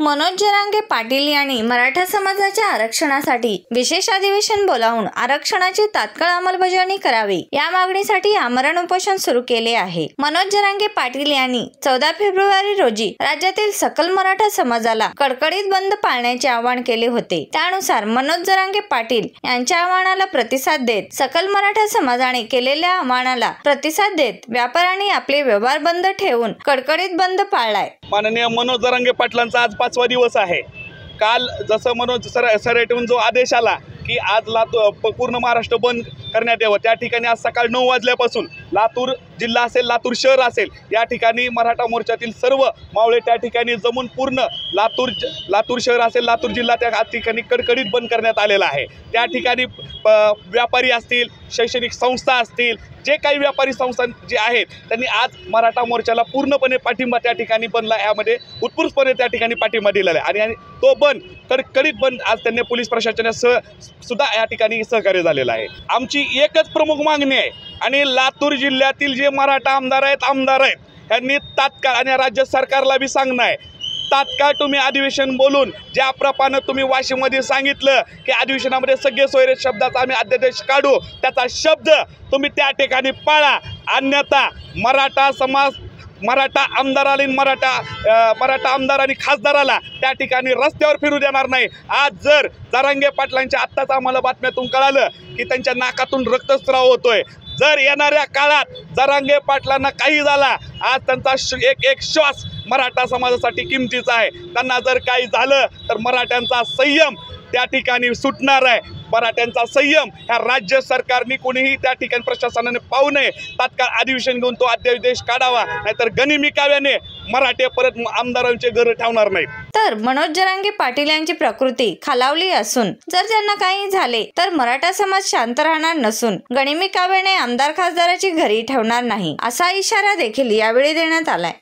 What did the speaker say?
मनोज जरांगे पाटील यांनी मराठा समाजाच्या आरक्षणासाठी विशेष अधिवेशन बोलावून आरक्षणाची तात्काळ अंमलबजावणी करावी या मागणीसाठी आमरण उपोषण सुरू केले आहे। मनोज जरांगे पाटील यांनी 14 फेब्रुवारी रोजी राज्यातील सकल मराठा समाजाला कडकडीत बंद पाळण्याचे आवाहन केले होते। त्यानुसार मनोज जरांगे पाटील यांच्या आवाहनाला प्रतिसाद देत सकल मराठा समाजाने केलेल्या आवाहनाला प्रतिसाद देत व्यापाऱ्यांनी आपले व्यवहार बंद ठेवून कडकडीत बंद पाळलाय। माननीय मनोज जरांगे पाटलांचा आज 5वा दिवस आहे। काल जसं मनोज सरेटून जो आदेश आला की आज पूर्ण महाराष्ट्र बंद करण्यात यावं, त्या ठिकाणी आज सकाळ 9 वाजल्यापासून लातूर जिल्हा असेल, लातूर शहर असेल, या ठिकाणी मराठा मोर्चातील सर्व मावळे त्या ठिकाणी जमून पूर्ण लातूर शहर असेल, लातूर जिल्हा त्या ठिकाणी कडकडीत बंद करण्यात आलेला आहे। त्या ठिकाणी व्यापारी असतील, शैक्षणिक संस्था असतील, जे काही व्यापारी संस्था जे आहेत त्यांनी आज मराठा मोर्चाला पूर्णपणे पाठिंबा त्या ठिकाणी बनला, यामध्ये उत्स्फूर्तपणे त्या ठिकाणी पाठिंबा दिलेला आहे आणि तो बंद कडकडीत बंद आज त्यांनी पोलीस प्रशासनासह सुद्धा या ठिकाणी सहकार्य झालेलं आहे। आमची एकच प्रमुख मागणी आहे आणि लातूर जिल्ह्यातील जे मराठा आमदार आहेत त्यांनी तात्काळ आणि राज्य सरकारला बी सांगणं आहे, तात्काळ तुम्ही अधिवेशन बोलून ज्याप्रमाणे तुम्ही वाशीमध्ये सांगितलं की अधिवेशनामध्ये सगळे सोयरे शब्दाचा आम्ही अध्यादेश काढू, त्याचा शब्द तुम्ही त्या ठिकाणी पाळा, अन्यथा मराठा समाज मराठा आमदार आणि खासदाराला त्या ठिकाणी रस्त्यावर फिरू देणार नाही। आज जर जरांगे पाटलांच्या आत्ताच आम्हाला बातम्यातून कळालं की त्यांच्या नाकातून रक्तस्राव होतोय, जर येणाऱ्या काळात जरांगे पाटलांना काही झाला, आज त्यांचा एक श्वास मराठा समाजासाठी किमतीचा आहे। त्यांना जर काही झालं तर मराठ्यांचा संयम त्या ठिकाणी सुटणार आहे। मराठ्यांचा संयम ह्या राज्य सरकारने कोणीही त्या ठिकाणी प्रशासनाने पाहू नये, तात्काळ अधिवेशन घेऊन तो अध्यादेश काढावा, नाहीतर गनिमी काव्याने मराठे परत आमदारांचे घर ठेवणार नाहीत। तर मनोज जरांगे पाटील यांची प्रकृती खालावली असून जर त्यांना काही झाले तर मराठा समाज शांत राहणार नसून गनिमी काव्याने आमदार खासदाराची घरी ठेवणार नाही, असा इशारा देखील यावेळी देण्यात आलाय।